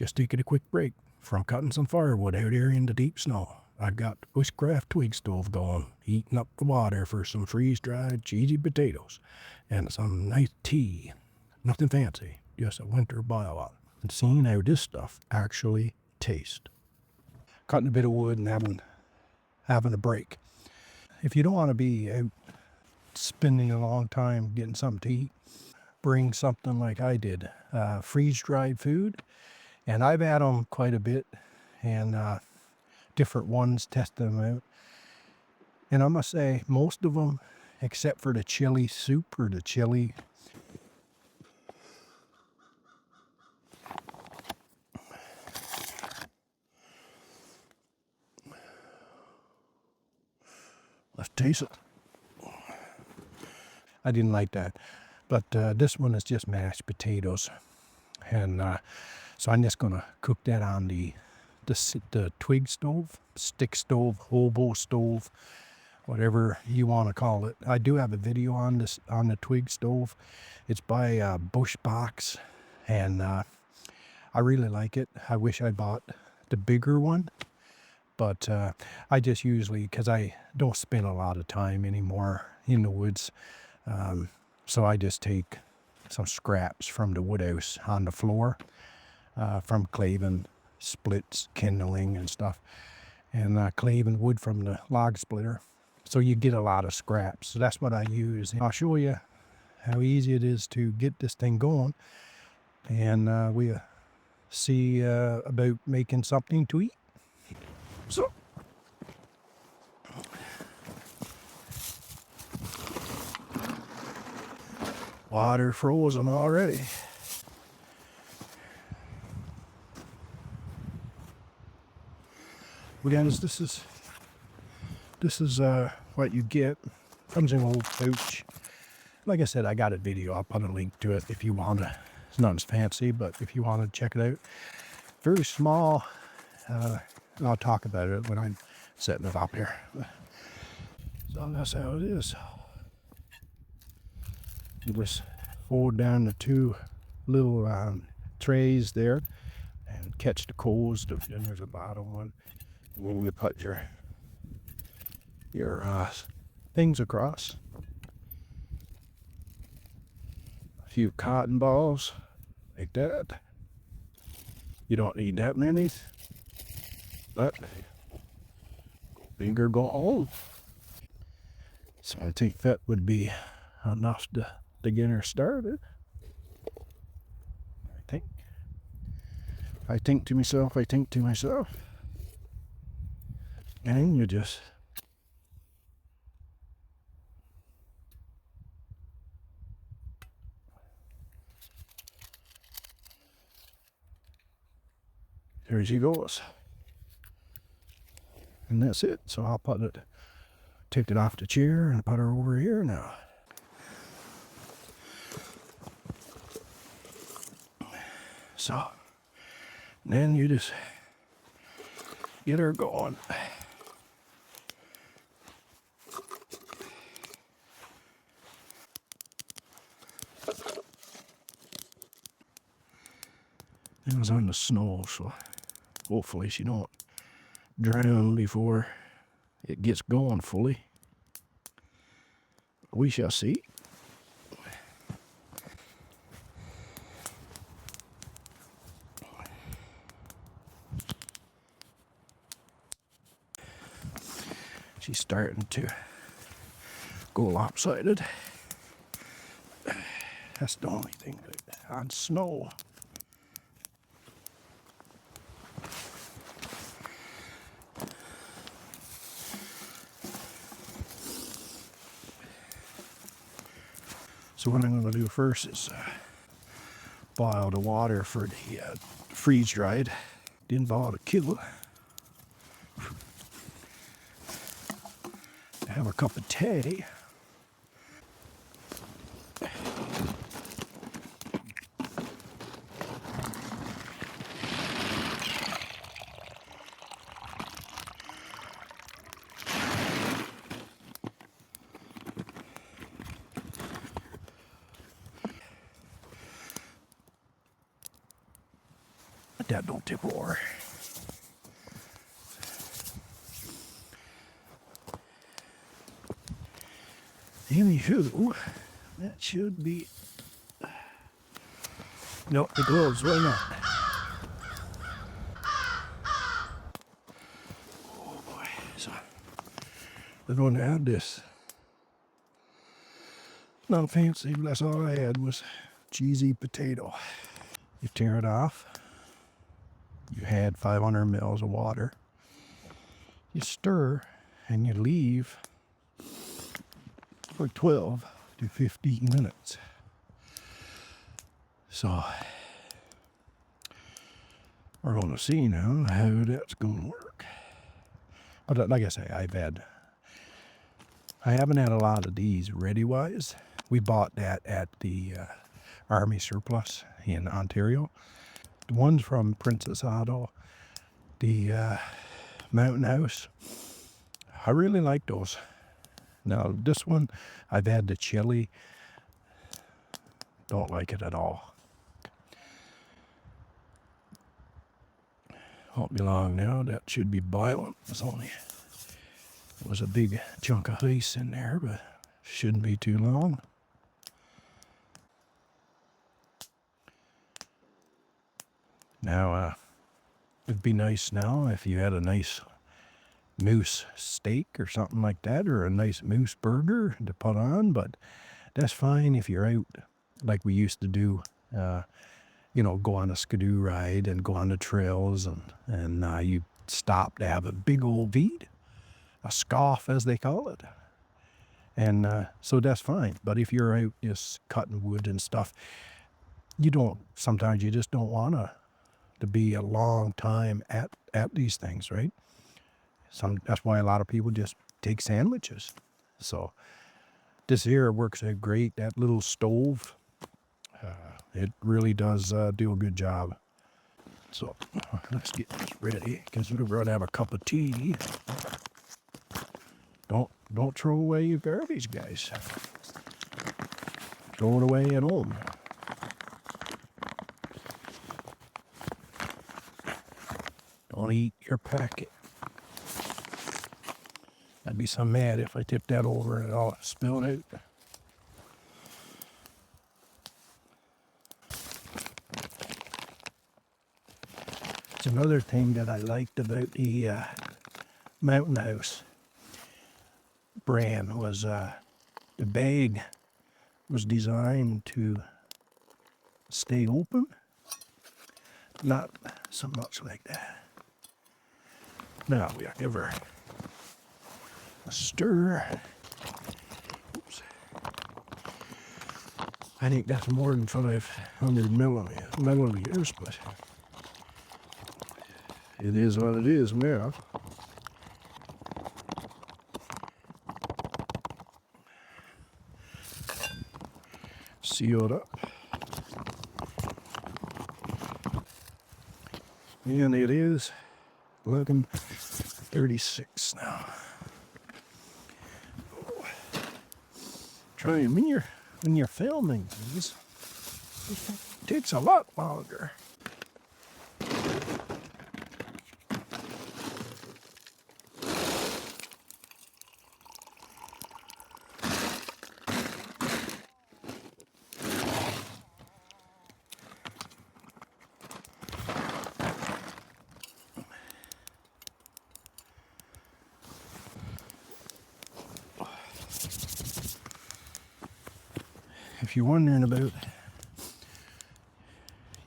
just taking a quick break from cutting some firewood out here in the deep snow. I've got the Bushcraft Twig stove going, heating up the water for some freeze-dried cheesy potatoes and some nice tea. Nothing fancy, just a winter boil-up. And seeing how this stuff actually tastes. Cutting a bit of wood and having a break. If you don't want to be out spending a long time getting something to eat, bring something like I did, freeze-dried food. And I've had them quite a bit, and different ones, test them out. And I must say, most of them, except for the chili soup or the chili, let's taste it. I didn't like that. But this one is just mashed potatoes. And so I'm just going to cook that on the twig stove, stick stove, hobo stove, whatever you want to call it. I do have a video on this, on the twig stove. It's by Bushbox, and I really like it. I wish I bought the bigger one, but I just usually, because I don't spend a lot of time anymore in the woods, so I just take some scraps from the wood house on the floor, from claving, splits, kindling and stuff, and claving wood from the log splitter. So you get a lot of scraps. So that's what I use. I'll show you how easy it is to get this thing going, and we'll see about making something to eat. So water frozen already. Again, this is what you get. Comes in a little pouch. Like I said, I got a video. I'll put a link to it if you want to. It's not as fancy, but if you want to check it out. Very small. I'll talk about it when I'm setting it up here. So that's how it is. You just fold down the two little trays there and catch the coals. Then there's a bottom one. When you put your things across. A few cotton balls like that. You don't need that many, but bigger go on. So I think that would be enough to get her started. I think to myself, and you just there she goes, and that's it. So I'll take it off the chair and put her over here now. So then you just get her going. It was on the snow, so hopefully she don't drown before it gets going fully. We shall see. She's starting to go lopsided. That's the only thing on snow. So what I'm going to do first is boil the water for the freeze-dried. Didn't boil a kilo. Have a cup of tea. that don't tip over. Anywho, that should be... No, the gloves, why not? Oh boy, so the one that had this. Not fancy, but that's all I had was cheesy potato. You tear it off. You had 500 mils of water. You stir and you leave for 12 to 15 minutes. So we're going to see now how that's going to work. But like I say, I haven't had a lot of these ready-wise. We bought that at the Army Surplus in Ontario. The ones from Princess Auto, the Mountain House, I really like those. Now this one, I've had the chili. Don't like it at all. Won't be long now. That should be boiling. It was a big chunk of ice in there, but shouldn't be too long. Now, it'd be nice now if you had a nice moose steak or something like that, or a nice moose burger to put on, but that's fine if you're out like we used to do, you know, go on a skidoo ride and go on the trails, and you stop to have a big old feed, a scoff as they call it. And so that's fine. But if you're out just cutting wood and stuff, sometimes you just don't want to be a long time at these things, right? That's why a lot of people just take sandwiches. So this here works out great. That little stove, it really does do a good job. So let's get this ready, because we're going to have a cup of tea. Don't throw away your garbage, guys. Throw it away at home. Don't eat your packet. I'd be so mad if I tipped that over and it all spilled out. It's another thing that I liked about the Mountain House brand was the bag was designed to stay open, not so much like that. Now we give her a stir. Oops. I think that's more than 500 milliliters, but it is what it is now. Seal it up. And it is 11:36 now. Try them when you're filming these. It takes a lot longer. If you're wondering about,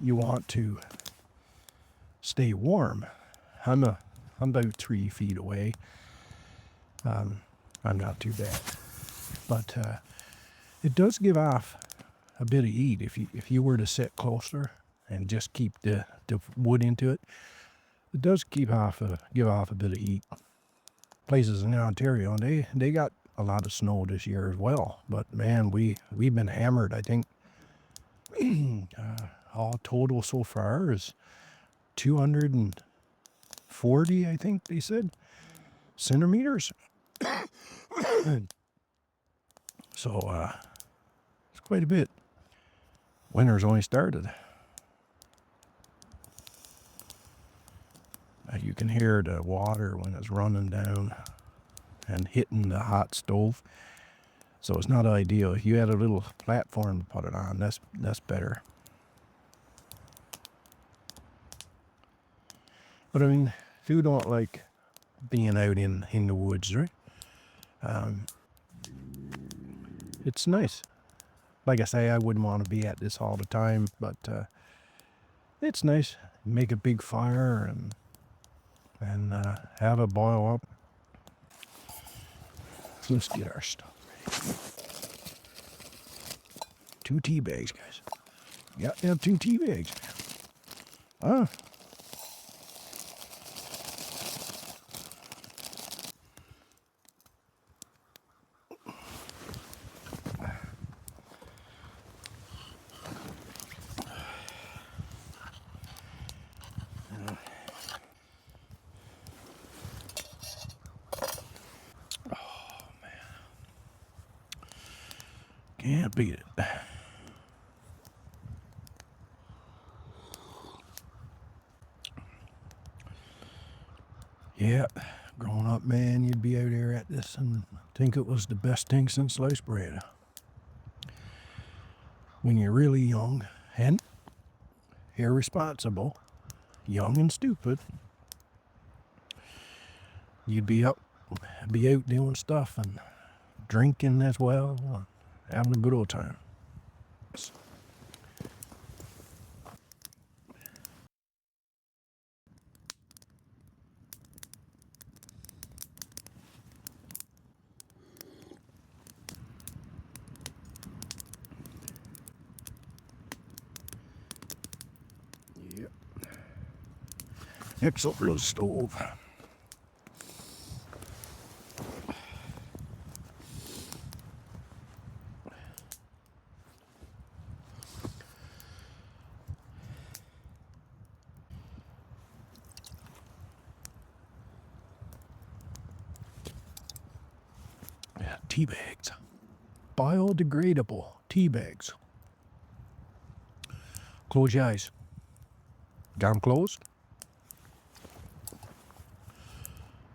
you want to stay warm, I'm about 3 feet away. I'm not too bad, but it does give off a bit of heat if you were to sit closer and just keep the wood into it. It does give off a bit of heat. Places in Ontario, and they got a lot of snow this year as well, but man, we've been hammered. I think all total so far is 240, I think they said, centimeters. So it's quite a bit. Winter's only started. can hear the water when it's running down and hitting the hot stove. So it's not ideal. If you had a little platform to put it on, that's better. But I mean, who don't like being out in the woods, right? It's nice. Like I say, I wouldn't want to be at this all the time, but it's nice. Make a big fire and have it boil up. Let's get our stuff ready. 2 tea bags, guys. Yeah, 2 tea bags. Ah. Can't beat it. Yeah, growing up, man, you'd be out here at this and think it was the best thing since sliced bread. When you're really young and irresponsible, young and stupid, you'd be out doing stuff and drinking as well, having a good old time. Yep. Excellent little stove. Yeah, tea bags. Biodegradable tea bags. Close your eyes. Got them closed?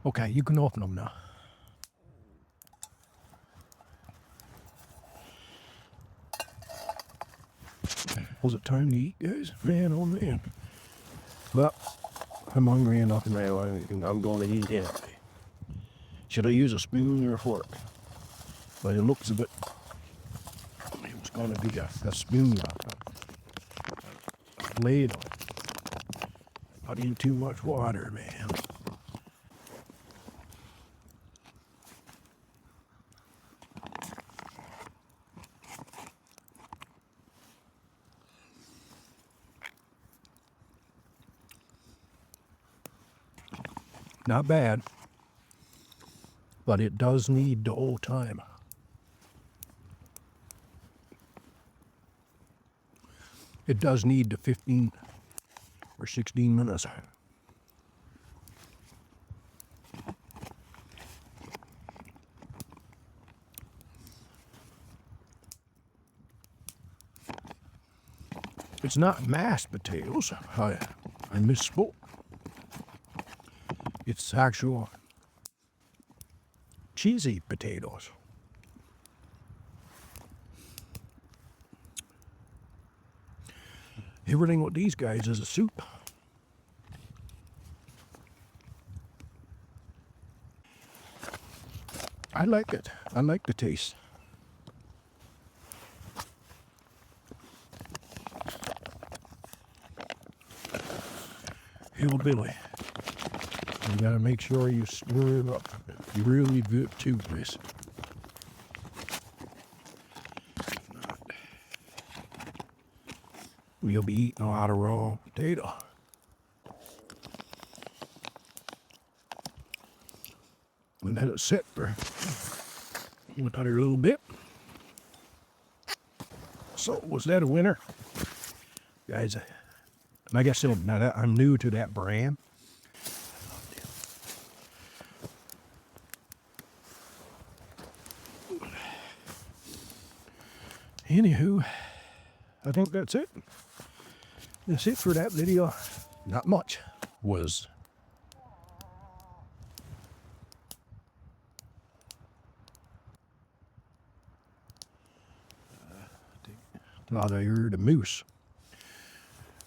Okay, you can open them now. Was it time to eat, guys? Man, oh man. Well, I'm hungry enough now. I'm going to eat anyway. Should I use a spoon or a fork? By the looks of it, it was going to be a spoon, a ladle. Put in too much water, man. Not bad, but it does need the whole time. It does need the 15 or 16 minutes. It's not mashed potatoes. I misspoke. It's actual cheesy potatoes. Everything with these guys is a soup. I like it. I like the taste. Hillbilly. You gotta make sure you stir it up. You really do it too, Chris. You'll be eating a lot of raw potato. And let it sit for another little bit. So, was that a winner? Guys, like I said, now I'm new to that brand. Anywho, I think that's it. That's it for that video. Not much. Was thought I heard a moose.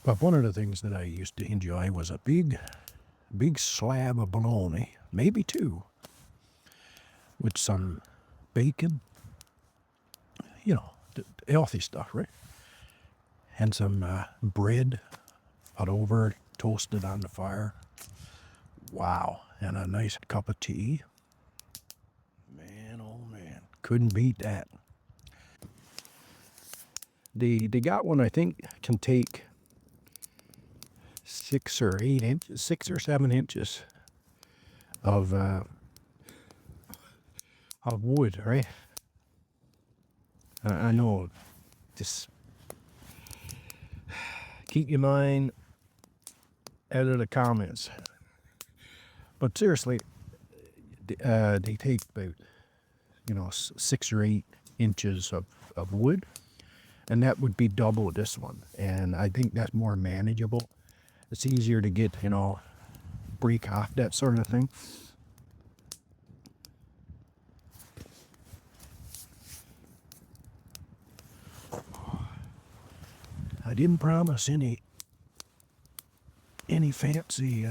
But one of the things that I used to enjoy was a big slab of bologna, maybe two, with some bacon, you know, healthy stuff, right? And some bread put over, toasted on the fire. Wow, and a nice cup of tea. Man, oh man, couldn't beat that. They got one I think can take 6 or 8 inches, 6 or 7 inches of wood, right? I know, just keep your mind out of the comments. But seriously, they take about, 6 or 8 inches of wood, and that would be double this one. And I think that's more manageable. It's easier to get, break off that sort of thing. I didn't promise any fancy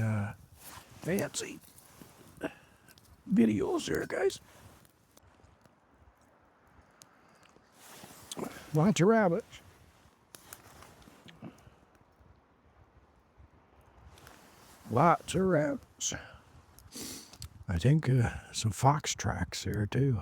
videos there, guys. Lots of rabbits. Lots of rabbits. I think some fox tracks there too.